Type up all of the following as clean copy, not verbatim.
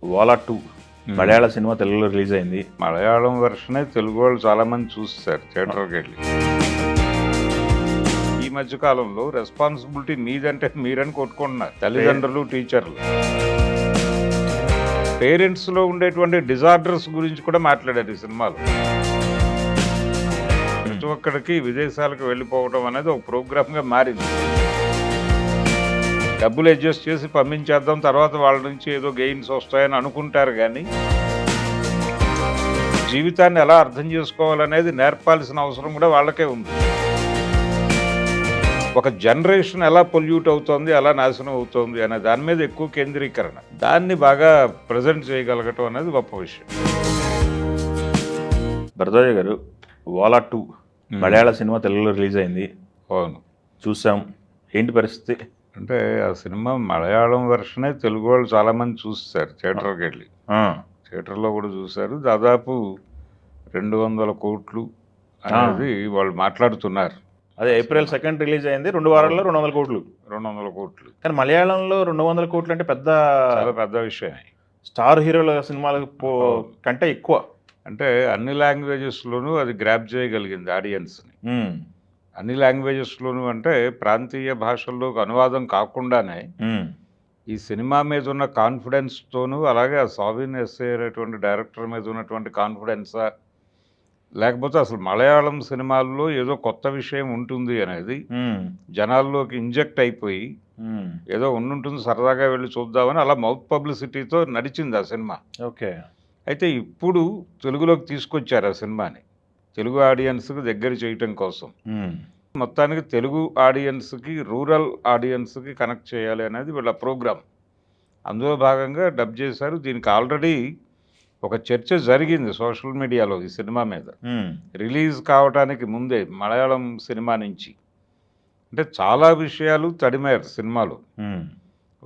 వాలా 2 మలయాళ cinema తెలుగులో release అయింది. మలయాళం వెర్షనే తెలుగు వాళ్ళు చాలామంది చూస్తారు థియేటర్కి వెళ్ళి. ఈ మధ్య కాలంలో రెస్పాన్సిబిలిటీ మీదంటే మీరని కొట్టుకుంటున్నారు తల్లిదండ్రులు, టీచర్లు. పేరెంట్స్లో ఉండేటువంటి డిజార్డర్స్ గురించి కూడా మాట్లాడారు ఈ సినిమాలో. ప్రతి ఒక్కడికి విదేశాలకు వెళ్ళిపోవడం అనేది ఒక ప్రోగ్రామ్గా మారింది. డబ్బులు అడ్జస్ట్ చేసి పంపించేద్దాం, తర్వాత వాళ్ళ నుంచి ఏదో గెయిన్స్ వస్తాయని అనుకుంటారు. కానీ జీవితాన్ని ఎలా అర్థం చేసుకోవాలనేది నేర్పాల్సిన అవసరం కూడా వాళ్ళకే ఉంది. ఒక జనరేషన్ ఎలా పొల్యూట్ అవుతోంది, ఎలా నాశనం అవుతోంది అనే దాని మీద ఎక్కువ కేంద్రీకరణ, దాన్ని బాగా ప్రజెంట్ చేయగలగటం అనేది గొప్ప విషయం. భరద్వాజ గారు, వాలా 2 మలయాళ సినిమా తెలుగులో రిలీజ్ అయింది. అవును, చూసాం. ఏంటి పరిస్థితి? అంటే ఆ సినిమా మలయాళం వెర్షనే తెలుగు వాళ్ళు చాలామంది చూస్తారు థియేటర్కి వెళ్ళి. థియేటర్లో కూడా చూశారు. దాదాపు 200 కోట్లు అనేది వాళ్ళు మాట్లాడుతున్నారు. అదే April 2 రిలీజ్ అయింది. 2 వారాల్లో 200 కోట్లు. 200 కోట్లు కానీ మలయాళంలో 200 కోట్లు అంటే చాలా పెద్ద విషయమే. స్టార్ హీరోల సినిమాలకు కంటే ఎక్కువ. అంటే అన్ని లాంగ్వేజెస్లోనూ అది గ్రాప్ చేయగలిగింది ఆడియన్స్ని. అన్ని లాంగ్వేజెస్లోనూ అంటే ప్రాంతీయ భాషల్లోకి అనువాదం కాకుండానే ఈ సినిమా మీద ఉన్న కాన్ఫిడెన్స్తోనూ, అలాగే ఆ సావిన్ ఎస్ఏ అనేటువంటి డైరెక్టర్ మీద ఉన్నటువంటి కాన్ఫిడెన్సా, లేకపోతే అసలు మలయాళం సినిమాల్లో ఏదో కొత్త విషయం ఉంటుంది అనేది జనాల్లోకి ఇంజెక్ట్ అయిపోయి ఏదో ఉండుంటుంది, సరదాగా వెళ్ళి చూద్దామని అలా మౌత్ పబ్లిసిటీతో నడిచింది ఆ సినిమా. ఓకే. అయితే ఇప్పుడు తెలుగులోకి తీసుకొచ్చారు ఆ సినిమాని, తెలుగు ఆడియన్స్కి దగ్గర చేయటం కోసం. మొత్తానికి తెలుగు ఆడియన్స్కి, రూరల్ ఆడియన్స్కి కనెక్ట్ చేయాలి అనేది వీళ్ళ ప్రోగ్రామ్. అందులో భాగంగా డబ్ చేశారు. దీనికి ఆల్రెడీ ఒక చర్చ జరిగింది సోషల్ మీడియాలో ఈ సినిమా మీద, రిలీజ్ కావడానికి ముందే మలయాళం సినిమా నుంచి. అంటే చాలా విషయాలు తడిమారు సినిమాలో.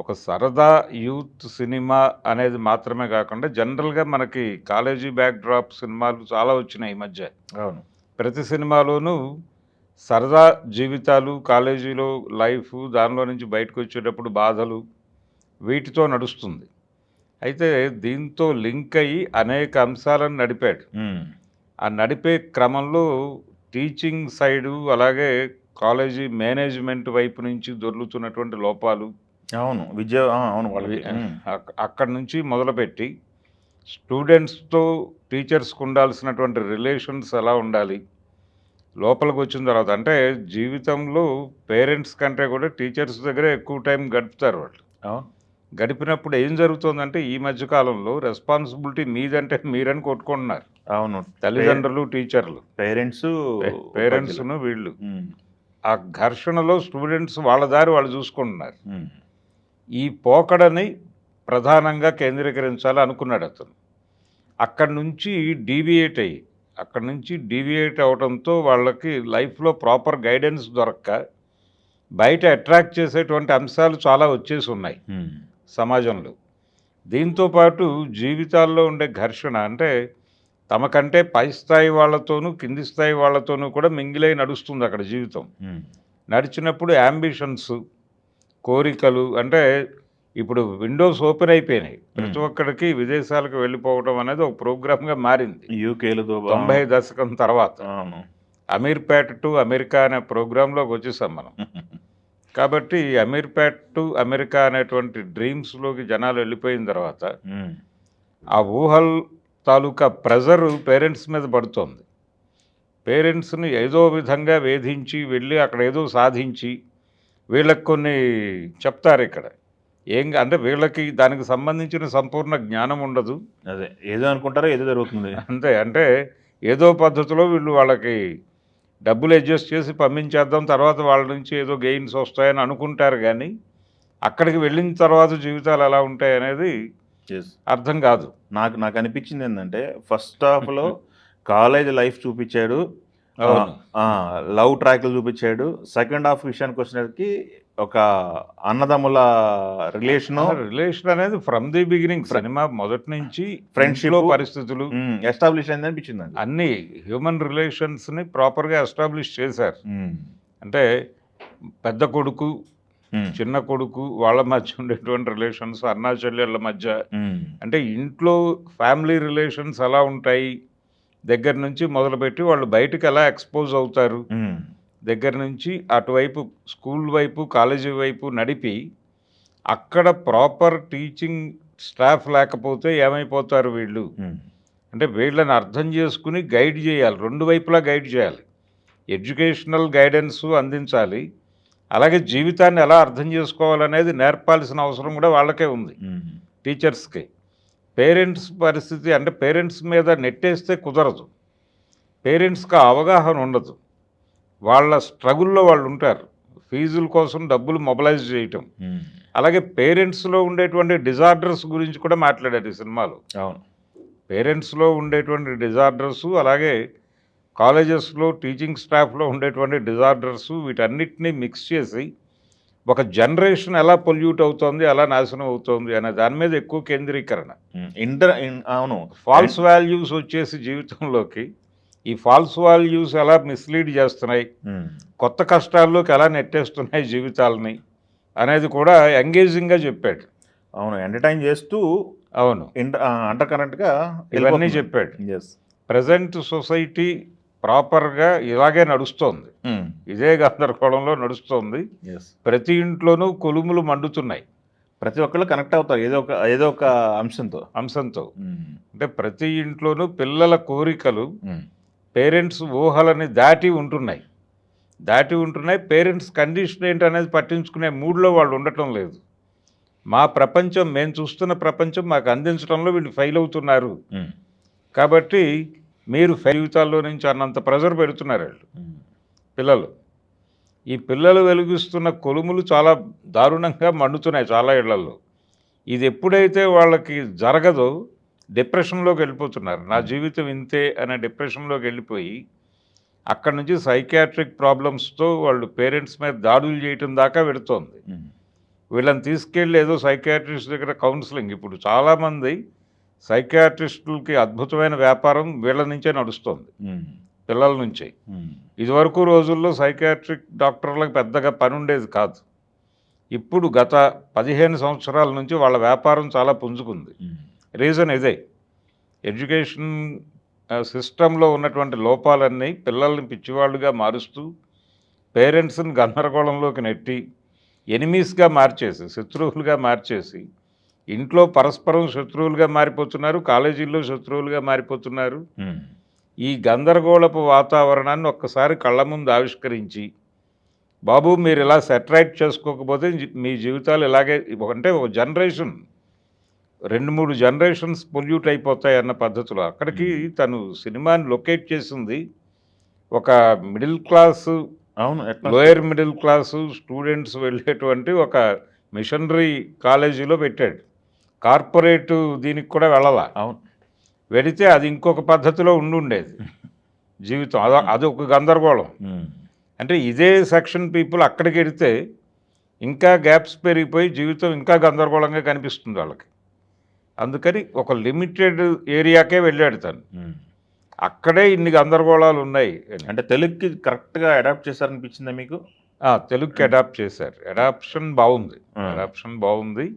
ఒక సరదా యూత్ సినిమా అనేది మాత్రమే కాకుండా జనరల్గా మనకి కాలేజీ బ్యాక్ డ్రాప్ సినిమాలు చాలా వచ్చినాయి ఈ మధ్య. అవును. ప్రతి సినిమాలోనూ సరదా జీవితాలు, కాలేజీలో లైఫ్, దానిలో నుంచి బయటకు వచ్చేటప్పుడు బాధలు, వీటితో నడుస్తుంది. అయితే దీంతో లింక్ అయ్యి అనేక అంశాలను నడిపాడు. ఆ నడిపే క్రమంలో టీచింగ్ సైడు, అలాగే కాలేజీ మేనేజ్మెంట్ వైపు నుంచి దొర్లుతున్నటువంటి లోపాలు, అవును, అవును, వాళ్ళకి అక్కడి నుంచి మొదలుపెట్టి స్టూడెంట్స్తో టీచర్స్కి ఉండాల్సినటువంటి రిలేషన్స్ ఎలా ఉండాలి, లోపలికి వచ్చిన తర్వాత అంటే జీవితంలో పేరెంట్స్ కంటే కూడా టీచర్స్ దగ్గరే ఎక్కువ టైం గడుపుతారు వాళ్ళు. గడిపినప్పుడు ఏం జరుగుతుందంటే ఈ మధ్య కాలంలో రెస్పాన్సిబిలిటీ మీదంటే మీరని కొట్టుకుంటున్నారు. అవును, తల్లిదండ్రులు, టీచర్లు, పేరెంట్స్ను వీళ్ళు. ఆ ఘర్షణలో స్టూడెంట్స్ వాళ్ళ దారి వాళ్ళు చూసుకుంటున్నారు. ఈ పోకడని ప్రధానంగా కేంద్రీకరించాలి అనుకున్నాడు అతను. అక్కడి నుంచి డీవియేట్ అవడంతో వాళ్ళకి లైఫ్లో ప్రాపర్ గైడెన్స్ దొరక్క బయట అట్రాక్ట్ చేసేటువంటి అంశాలు చాలా వచ్చేసి ఉన్నాయి సమాజంలో. దీంతోపాటు జీవితాల్లో ఉండే ఘర్షణ, అంటే తమకంటే పై స్థాయి వాళ్ళతోనూ కింది స్థాయి వాళ్ళతోనూ కూడా మింగిలై నడుస్తుంది అక్కడ జీవితం. నడిచినప్పుడు యాంబిషన్స్, కోరికలు, అంటే ఇప్పుడు విండోస్ ఓపెన్ అయిపోయినాయి. ప్రతి ఒక్కడికి విదేశాలకు వెళ్ళిపోవడం అనేది ఒక ప్రోగ్రామ్గా మారింది. యూకేలతో 90 దశకం తర్వాత అమీర్పేట్ టు అమెరికా అనే ప్రోగ్రాంలోకి వచ్చేసాం మనం. కాబట్టి అమీర్పేట్ టు అమెరికా అనేటువంటి డ్రీమ్స్లోకి జనాలు వెళ్ళిపోయిన తర్వాత ఆ ఊహల్ తాలూకా ప్రెజరు పేరెంట్స్ మీద పడుతోంది. పేరెంట్స్ని ఏదో విధంగా వేధించి వెళ్ళి అక్కడ ఏదో సాధించి వీళ్ళకి కొన్ని చెప్తారు. ఇక్కడ అంటే వీళ్ళకి దానికి సంబంధించిన సంపూర్ణ జ్ఞానం ఉండదు. అదే ఏదో అనుకుంటారో ఏదో జరుగుతుంది అంతే. అంటే ఏదో పద్ధతిలో వీళ్ళు వాళ్ళకి డబ్బులు అడ్జస్ట్ చేసి పంపించేద్దాం, తర్వాత వాళ్ళ నుంచి ఏదో గెయిన్స్ వస్తాయని అనుకుంటారు. కానీ అక్కడికి వెళ్ళిన తర్వాత జీవితాలు ఎలా ఉంటాయి అనేది అర్థం కాదు. నాకు అనిపించింది ఏంటంటే, ఫస్ట్ హాఫ్లో కాలేజ్ లైఫ్ చూపించాడు, లవ్ ట్రాక్లు చూపించాడు. సెకండ్ హాఫ్ విషయానికి వచ్చినప్పటికి ఒక అన్నదమ్ముల రిలేషన్ అనేది ఫ్రమ్ ది బిగినింగ్ సినిమా మొదటి నుంచి ఫ్రెండ్షిప్ పరిస్థితులు ఎస్టాబ్లిష్ అయింది అనిపించింది. అన్ని హ్యూమన్ రిలేషన్స్ని ప్రాపర్గా ఎస్టాబ్లిష్ చేశారు. అంటే పెద్ద కొడుకు చిన్న కొడుకు వాళ్ళ మధ్య ఉండేటువంటి రిలేషన్స్, అన్నా చెల్లెళ్ళ మధ్య, అంటే ఇంట్లో ఫ్యామిలీ రిలేషన్స్ ఎలా ఉంటాయి దగ్గర నుంచి మొదలుపెట్టి వాళ్ళు బయటకు ఎలా ఎక్స్పోజ్ అవుతారు దగ్గర నుంచి అటువైపు స్కూల్ వైపు కాలేజీ వైపు నడిపి అక్కడ ప్రాపర్ టీచింగ్ స్టాఫ్ లేకపోతే ఏమైపోతారు వీళ్ళు, అంటే వీళ్ళని అర్థం చేసుకుని గైడ్ చేయాలి, రెండు వైపులా గైడ్ చేయాలి, ఎడ్యుకేషనల్ గైడెన్స్ అందించాలి, అలాగే జీవితాన్ని ఎలా అర్థం చేసుకోవాలనేది నేర్పాల్సిన అవసరం కూడా వాళ్ళకే ఉంది టీచర్స్కి. పేరెంట్స్ పరిస్థితి అంటే పేరెంట్స్ మీద నెట్టేస్తే కుదరదు, పేరెంట్స్కి అవగాహన ఉండదు, వాళ్ళ స్ట్రగుల్లో వాళ్ళు ఉంటారు, ఫీజుల కోసం డబ్బులు మొబలైజ్ చేయటం. అలాగే పేరెంట్స్లో ఉండేటువంటి డిజార్డర్స్ గురించి కూడా మాట్లాడారు ఈ సినిమాలో. అవును, పేరెంట్స్లో ఉండేటువంటి డిజార్డర్సు, అలాగే కాలేజెస్లో టీచింగ్ స్టాఫ్లో ఉండేటువంటి డిజార్డర్సు, వీటన్నిటినీ మిక్స్ చేసి ఒక జనరేషన్ ఎలా పొల్యూట్ అవుతోంది, ఎలా నాశనం అవుతోంది అనే దాని మీద ఎక్కువ కేంద్రీకరణ. అవును, ఫాల్స్ వాల్యూస్ వచ్చేసి జీవితంలోకి ఈ ఫాల్స్ వాల్యూస్ ఎలా మిస్లీడ్ చేస్తున్నాయి, కొత్త కష్టాల్లోకి ఎలా నెట్టేస్తున్నాయి జీవితాలని అనేది కూడా ఎంగేజింగ్గా చెప్పాడు. అవును, ఎంటర్టైన్ చేస్తూ, అవును, అండర్ కరెంట్గా ఇవన్నీ చెప్పాడు. ప్రజెంట్ సొసైటీ ప్రాపర్గా ఇలాగే నడుస్తోంది, ఇదే గందరగోళంలో నడుస్తోంది. ప్రతి ఇంట్లోనూ కొలుములు మండుతున్నాయి, ప్రతి ఒక్కళ్ళు కనెక్ట్ అవుతారు ఏదో ఒక అంశంతో. అంటే ప్రతి ఇంట్లోనూ పిల్లల కోరికలు పేరెంట్స్ ఊహలని దాటి ఉంటున్నాయి. పేరెంట్స్ కండిషన్ ఏంటనేది పట్టించుకునే మూడ్లో వాళ్ళు ఉండటం లేదు. మా ప్రపంచం, మేము చూస్తున్న ప్రపంచం మాకు అందించడంలో వీళ్ళు ఫెయిల్ అవుతున్నారు, కాబట్టి మీరు జీవితాల్లో నుంచి అన్నంత ప్రెజర్ పెడుతున్నారు వాళ్ళు పిల్లలు. ఈ పిల్లలు వెలిగిస్తున్న కొలుములు చాలా దారుణంగా మండుతున్నాయి చాలా ఇళ్లలో. ఇది ఎప్పుడైతే వాళ్ళకి జరగదో డిప్రెషన్లోకి వెళ్ళిపోతున్నారు. నా జీవితం ఇంతే అనే డిప్రెషన్లోకి వెళ్ళిపోయి అక్కడ నుంచి సైకియాట్రిక్ ప్రాబ్లమ్స్తో వాళ్ళు పేరెంట్స్ మీద దాడులు చేయటం దాకా పెడుతోంది. వీళ్ళని తీసుకెళ్ళి ఏదో సైకియాట్రిస్ట్ దగ్గర కౌన్సిలింగ్, ఇప్పుడు చాలామంది సైకియాట్రిస్టులకి అద్భుతమైన వ్యాపారం వీళ్ళ నుంచే నడుస్తుంది, పిల్లల నుంచే. ఇదివరకు రోజుల్లో సైకియాట్రిక్ డాక్టర్లకు పెద్దగా పని ఉండేది కాదు. ఇప్పుడు గత 15 సంవత్సరాల నుంచి వాళ్ళ వ్యాపారం చాలా పుంజుకుంది. రీజన్ ఇదే, ఎడ్యుకేషన్ సిస్టంలో ఉన్నటువంటి లోపాలన్నీ పిల్లల్ని పిచ్చివాళ్ళుగా మారుస్తూ పేరెంట్స్ని గందరగోళంలోకి నెట్టి ఎనిమీస్గా మార్చేసి, శత్రువులుగా మార్చేసి, ఇంట్లో పరస్పరం శత్రువులుగా మారిపోతున్నారు, కాలేజీల్లో శత్రువులుగా మారిపోతున్నారు. ఈ గందరగోళపు వాతావరణాన్ని ఒక్కసారి కళ్ళ ముందు ఆవిష్కరించి, బాబు మీరు ఇలా సెటరైట్ చేసుకోకపోతే మీ జీవితాలు ఇలాగే, అంటే ఒక జనరేషన్ 2-3 జనరేషన్స్ పొల్యూట్ అయిపోతాయి అన్న పద్ధతిలో అక్కడికి తను సినిమాని లొకేట్ చేసింది ఒక middle class, lower middle class students వెళ్ళేటువంటి ఒక మిషనరీ కాలేజీలో పెట్టాడు. కార్పొరేట్ దీనికి కూడా వెళ్ళాలా, వెళితే అది ఇంకొక పద్ధతిలో ఉండుండేది జీవితం, అదొక గందరగోళం. అంటే ఇదే సెక్షన్ పీపుల్ అక్కడికి వెళితే ఇంకా గ్యాప్స్ పెరిగిపోయి జీవితం ఇంకా గందరగోళంగా కనిపిస్తుంది వాళ్ళకి. అందుకని ఒక లిమిటెడ్ ఏరియాకే వెళ్ళాడు తను, అక్కడే ఇన్ని గందరగోళాలు ఉన్నాయి. అంటే తెలుగుకి కరెక్ట్గా అడాప్ట్ చేశారనిపించిందా మీకు? తెలుగుకి అడాప్ట్ చేశారు, అడాప్షన్ బాగుంది.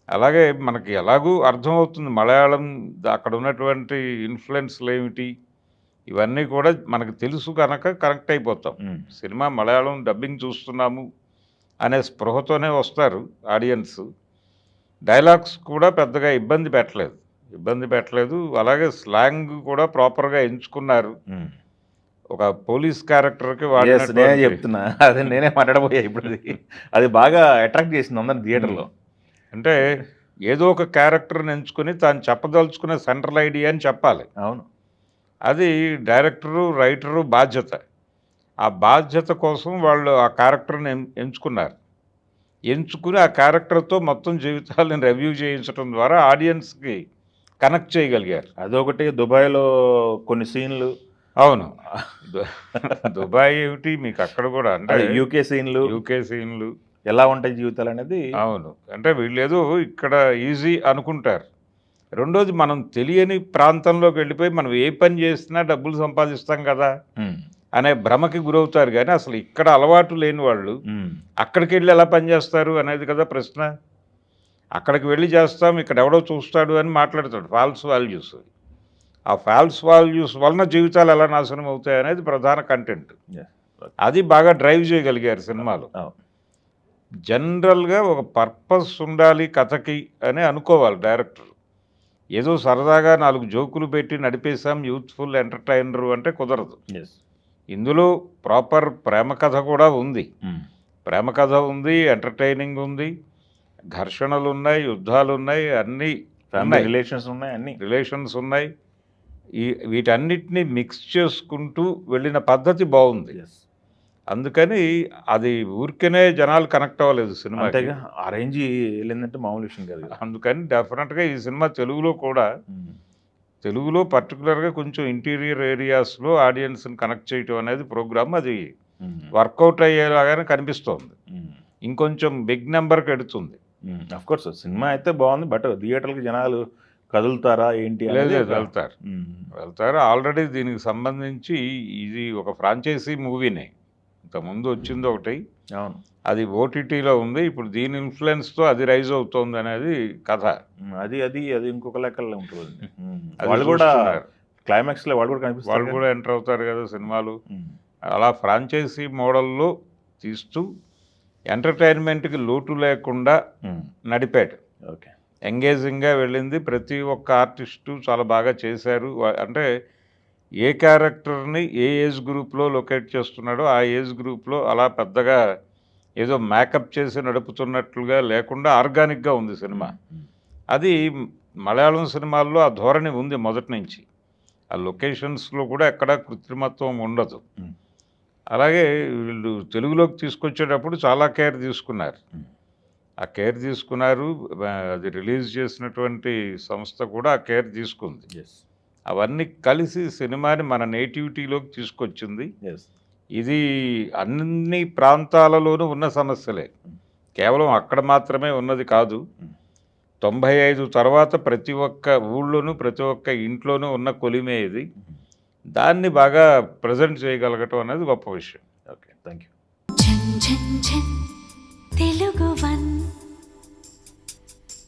అలాగే మనకి ఎలాగూ అర్థమవుతుంది మలయాళం, అక్కడ ఉన్నటువంటి ఇన్ఫ్లుయెన్స్లు ఏమిటి ఇవన్నీ కూడా మనకు తెలుసు కనుక కనెక్ట్ అయిపోతాం. సినిమా మలయాళం డబ్బింగ్ చూస్తున్నాము అనే స్పృహతోనే వస్తారు ఆడియన్స్. డైలాగ్స్ కూడా పెద్దగా ఇబ్బంది పెట్టలేదు. అలాగే స్లాంగ్ కూడా ప్రాపర్గా ఎంచుకున్నారు. ఒక పోలీస్ క్యారెక్టర్కి నేనే చెప్తున్నా, అదే నేనే మాట్లాడబోయా ఇప్పుడు. అది బాగా అట్రాక్ట్ చేసింది అందరిని థియేటర్లో. అంటే ఏదో ఒక క్యారెక్టర్ని ఎంచుకొని తాను చెప్పదలుచుకునే సెంట్రల్ ఐడియా అని చెప్పాలి. అవును, అది డైరెక్టరు రైటరు బాధ్యత. ఆ బాధ్యత కోసం వాళ్ళు ఆ క్యారెక్టర్ని ఎంచుకుని ఆ క్యారెక్టర్తో మొత్తం జీవితాలను రివ్యూ చేయించడం ద్వారా ఆడియన్స్కి కనెక్ట్ చేయగలిగారు. అదొకటి. దుబాయ్లో కొన్ని సీన్లు, అవును, దుబాయ్ ఏమిటి మీకు అక్కడ కూడా, అంటే యూకే సీన్లు ఎలా ఉంటాయి జీవితాలు అనేది. అవును, అంటే వీళ్ళు ఏదో ఇక్కడ ఈజీ అనుకుంటారు. రెండోది, మనం తెలియని ప్రాంతంలోకి వెళ్ళిపోయి మనం ఏ పని చేసినా డబ్బులు సంపాదిస్తాం కదా, అనే భ్రమకి గురవుతారు. కానీ అసలు ఇక్కడ అలవాటు లేని వాళ్ళు అక్కడికి వెళ్ళి ఎలా పనిచేస్తారు అనేది కదా ప్రశ్న. అక్కడికి వెళ్ళి చేస్తాం, ఇక్కడ ఎవడో చూస్తాడు అని మాట్లాడతాడు. False values. ఆ ఫాల్స్ వాల్యూస్ వలన జీవితాలు ఎలా నాశనం అవుతాయి అనేది ప్రధాన కంటెంట్. అది బాగా డ్రైవ్ చేయగలిగారు సినిమాలో. జనరల్గా ఒక పర్పస్ ఉండాలి కథకి అని అనుకోవాలి డైరెక్టర్. ఏదో సరదాగా 4 జోకులు పెట్టి నడిపేశాం యూత్ఫుల్ ఎంటర్టైనరు అంటే కుదరదు. ఇందులో ప్రాపర్ ప్రేమ కథ కూడా ఉంది. ప్రేమ కథ ఉంది, ఎంటర్టైనింగ్ ఉంది, ఘర్షణలు ఉన్నాయి, యుద్ధాలు ఉన్నాయి, అన్నీ ఉన్నాయి, రిలేషన్స్ ఉన్నాయి. వీటన్నిటిని మిక్స్ చేసుకుంటూ వెళ్ళిన పద్ధతి బాగుంది. అందుకని అది ఊరికనే జనాలు కనెక్ట్ అవ్వలేదు సినిమా. ఆ రేంజ్ వెళ్ళిందంటే మామూలు విషయం కాదు. అందుకని డెఫినెట్గా ఈ సినిమా తెలుగులో పర్టికులర్గా కొంచెం ఇంటీరియర్ ఏరియాస్లో ఆడియన్స్ని కనెక్ట్ చేయటం అనేది ప్రోగ్రామ్ అది వర్కౌట్ అయ్యేలాగానే కనిపిస్తోంది. ఇంకొంచెం బిగ్ నెంబర్కి ఎడుతుంది. అఫ్కోర్స్ సినిమా అయితే బాగుంది, బట్ థియేటర్కి జనాలు కదులుతారా ఏంటి? లేదు, వెళ్తారు. ఆల్రెడీ దీనికి సంబంధించి ఇది ఒక ఫ్రాంచైజీ మూవీనే. ఇంతకుముందు వచ్చింది ఒకటి, అవును, అది ఓటీటీలో ఉంది. ఇప్పుడు దీని ఇన్ఫ్లుయెన్స్తో అది రైజ్ అవుతుంది అనేది కథ. అది ఇంకొక లెక్కల్లో ఉంటుంది. వాళ్ళు కూడా క్లైమాక్స్లో వాళ్ళు కూడా కనిపిస్తారు, వాళ్ళు కూడా ఎంటర్ అవుతారు కదా సినిమాలు. అలా ఫ్రాంచైజీ మోడల్లో తీస్తూ ఎంటర్టైన్మెంట్కి లోటు లేకుండా నడిపాడు. ఓకే, ఎంగేజింగ్గా వెళ్ళింది. ప్రతి ఒక్క ఆర్టిస్టు చాలా బాగా చేశారు. అంటే ఏ క్యారెక్టర్ని ఏ ఏజ్ గ్రూప్లో లొకేట్ చేస్తున్నాడో ఆ ఏజ్ గ్రూప్లో అలా పెద్దగా ఏదో మేకప్ చేసి నడుపుతున్నట్లుగా లేకుండా ఆర్గానిక్గా ఉంది సినిమా. అది మలయాళం సినిమాల్లో ఆ ధోరణి ఉంది మొదటి నుంచి. ఆ లొకేషన్స్లో కూడా ఎక్కడా కృత్రిమత్వం ఉండదు. అలాగే వీళ్ళు తెలుగులోకి తీసుకొచ్చేటప్పుడు చాలా కేర్ తీసుకున్నారు. ఆ కేర్ తీసుకున్నారు. అది రిలీజ్ చేసినటువంటి సంస్థ కూడా ఆ కేర్ తీసుకుంది. అవన్నీ కలిసి సినిమాని మన నేటివిటీలోకి తీసుకొచ్చింది. ఇది అన్ని ప్రాంతాలలోనూ ఉన్న సమస్యలే, కేవలం అక్కడ మాత్రమే ఉన్నది కాదు. 95 తర్వాత ప్రతి ఒక్క ఊళ్ళోనూ ప్రతి ఒక్క ఇంట్లోనూ ఉన్న కొలిమే ఇది. దాన్ని బాగా ప్రజెంట్ చేయగలగటం అనేది గొప్ప విషయం. Okay, thank you. Telugu one